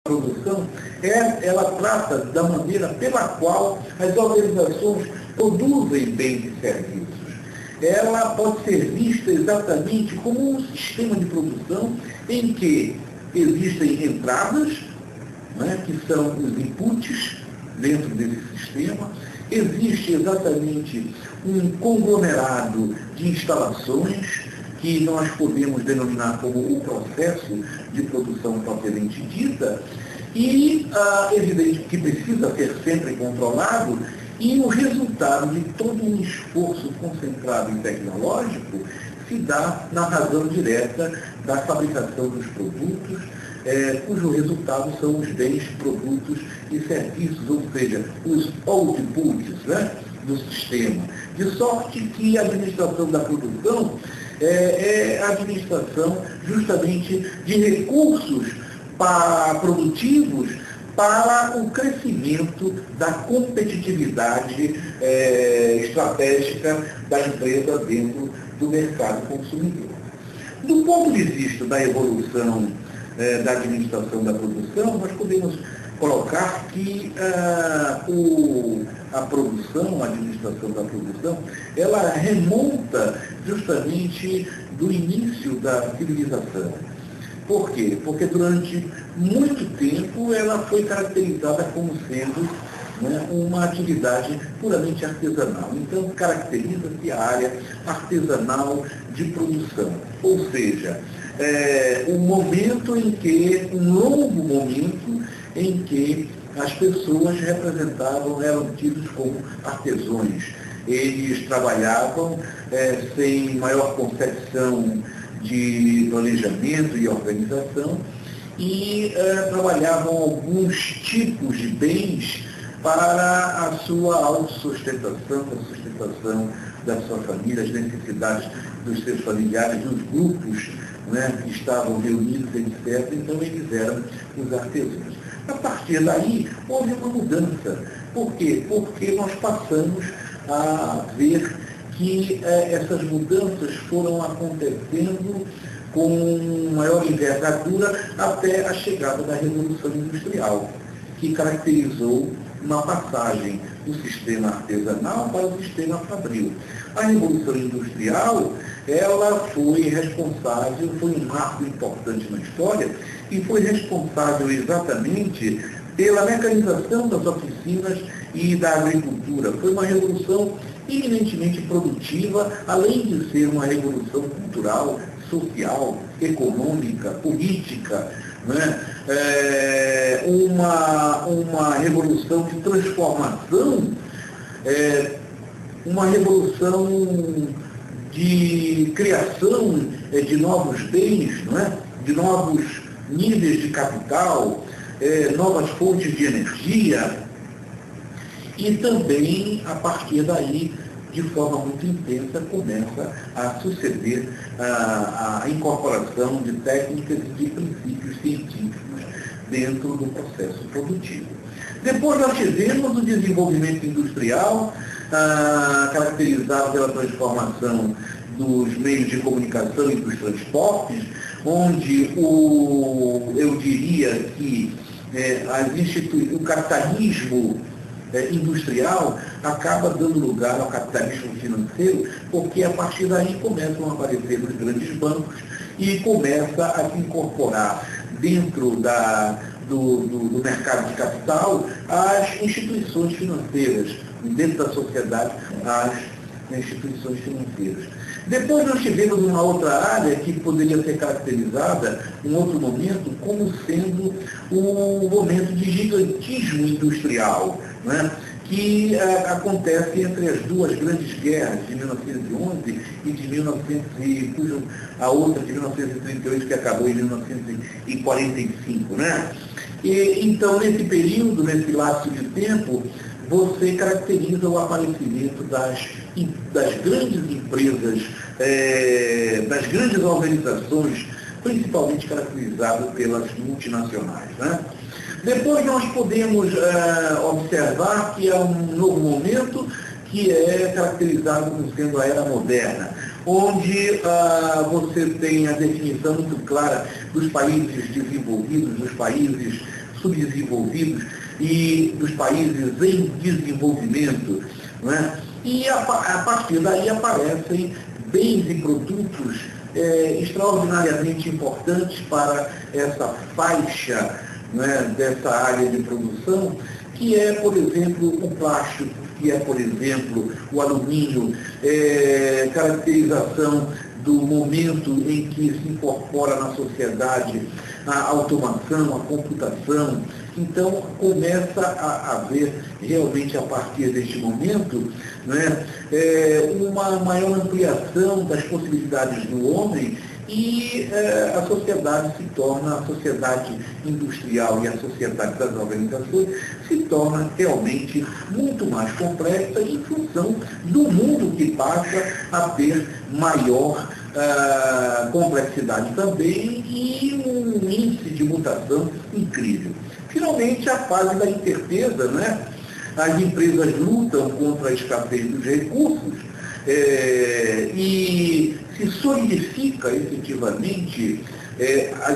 produção, ela trata da maneira pela qual as organizações produzem bens e serviços. Ela pode ser vista exatamente como um sistema de produção em que existem entradas, né, que são os inputs dentro desse sistema, existe exatamente um conglomerado de instalações que nós podemos denominar como o processo de produção propriamente dita, e evidente que precisa ser sempre controlado, e o resultado de todo um esforço concentrado e tecnológico se dá na razão direta da fabricação dos produtos, cujo resultado são os bens, produtos e serviços, ou seja, os outputs, né, do sistema. De sorte que a administração da produção é a administração justamente de recursos produtivos para o crescimento da competitividade estratégica da empresa dentro do mercado consumidor. Do ponto de vista da evolução da administração da produção, nós podemos colocar que a produção, a administração da produção, ela remonta justamente do início da civilização. Por quê? Porque durante muito tempo ela foi caracterizada como sendo, né, uma atividade puramente artesanal. Então, caracteriza-se a área artesanal de produção. Ou seja, um momento em que, um longo momento em que as pessoas eram tidos como artesãos. Eles trabalhavam sem maior concepção de planejamento e organização e trabalhavam alguns tipos de bens para a sua autossustentação, a sustentação da sua família, as necessidades dos seus familiares, dos grupos, né, que estavam reunidos, etc. Então eles eram os artesãos. A partir daí houve uma mudança. Por quê? Porque nós passamos a ver que essas mudanças foram acontecendo com maior envergadura até a chegada da Revolução Industrial, que caracterizou uma passagem do sistema artesanal para o sistema fabril. A Revolução Industrial, ela foi responsável, foi um marco importante na história, e foi responsável exatamente pela mecanização das oficinas e da agricultura. Foi uma revolução eminentemente produtiva, além de ser uma revolução cultural, social, econômica, política, né? Uma revolução de transformação, uma revolução de criação de novos bens, não é? De novos níveis de capital, novas fontes de energia, e também, a partir daí, de forma muito intensa, começa a suceder a incorporação de técnicas e de princípios científicos dentro do processo produtivo. Depois nós tivemos o desenvolvimento industrial, caracterizado pela transformação dos meios de comunicação e dos transportes, onde eu diria que o capitalismo industrial acaba dando lugar ao capitalismo financeiro, porque a partir daí começam a aparecer os grandes bancos e começa a se incorporar dentro do mercado de capital as instituições financeiras, dentro da sociedade as instituições financeiras. Depois nós tivemos uma outra área que poderia ser caracterizada, um outro momento, como sendo o momento de gigantismo industrial, né, que acontece entre as duas grandes guerras, de 1911 e de a outra de 1938, que acabou em 1945. Né? Então, nesse período, nesse lapso de tempo, você caracteriza o aparecimento das grandes empresas, das grandes organizações, principalmente caracterizadas pelas multinacionais. Né? Depois nós podemos observar que há um novo momento que é caracterizado como sendo a era moderna, onde você tem a definição muito clara dos países desenvolvidos, dos países subdesenvolvidos e dos países em desenvolvimento, não é? E a partir daí aparecem bens e produtos extraordinariamente importantes para essa faixa, não é, dessa área de produção, que é, por exemplo, o plástico, que é, por exemplo, o alumínio, caracterização do momento em que se incorpora na sociedade a automação, a computação. Então, começa a haver realmente, a partir deste momento, né, uma maior ampliação das possibilidades do homem e a sociedade se torna, a sociedade industrial e a sociedade das organizações se torna realmente muito mais complexa em função do mundo que passa a ter maior complexidade também e um índice de mutação incrível. Finalmente, a fase da incerteza, né? As empresas lutam contra a escassez dos recursos e se solidifica efetivamente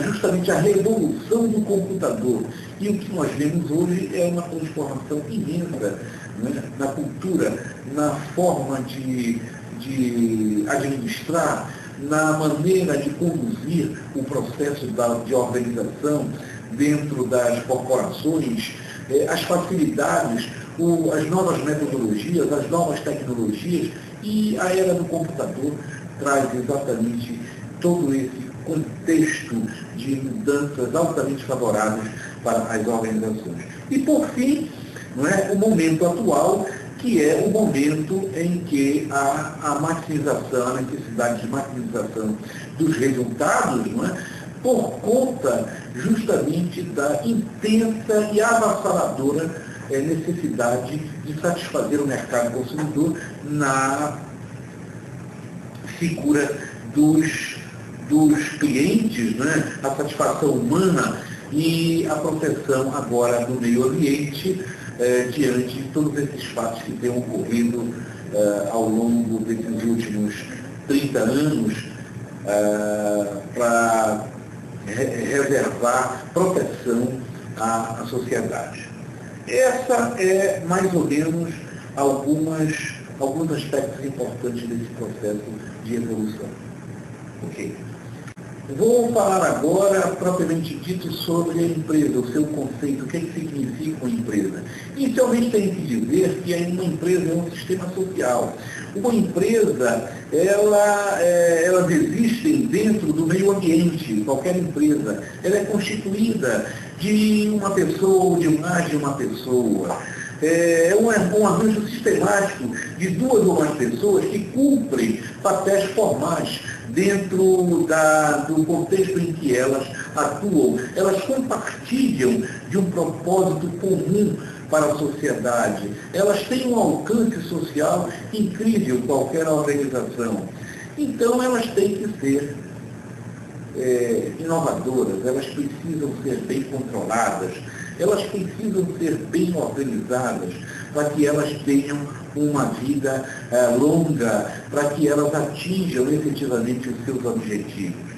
justamente a revolução do computador. E o que nós vemos hoje é uma transformação imensa, né, na cultura, na forma de administrar, na maneira de conduzir o processo de organização dentro das corporações, as facilidades, as novas metodologias, as novas tecnologias, e a era do computador traz exatamente todo esse contexto de mudanças altamente favoráveis para as organizações. E, por fim, não é, o momento atual, que é o momento em que a maximização, a necessidade de maximização dos resultados, não é, por conta justamente da intensa e avassaladora necessidade de satisfazer o mercado consumidor na figura dos clientes, né, a satisfação humana e a proteção agora do meio ambiente diante de todos esses fatos que têm ocorrido ao longo desses últimos 30 anos para reservar proteção à sociedade. Essa é, mais ou menos, alguns aspectos importantes desse processo de evolução. Ok. Vou falar agora, propriamente dito, sobre a empresa, o seu conceito, o que significa uma empresa. Inicialmente, tem que dizer que uma empresa é um sistema social. Uma empresa, elas existem dentro do meio ambiente, qualquer empresa. Ela é constituída de uma pessoa ou de mais de uma pessoa. É um arranjo sistemático de duas ou mais pessoas que cumprem papéis formais dentro do contexto em que elas atuam. Elas compartilham de um propósito comum para a sociedade. Elas têm um alcance social incrível, qualquer organização. Então, elas têm que ser inovadoras, elas precisam ser bem controladas, elas precisam ser bem organizadas para que elas tenham uma vida longa, para que elas atinjam efetivamente os seus objetivos.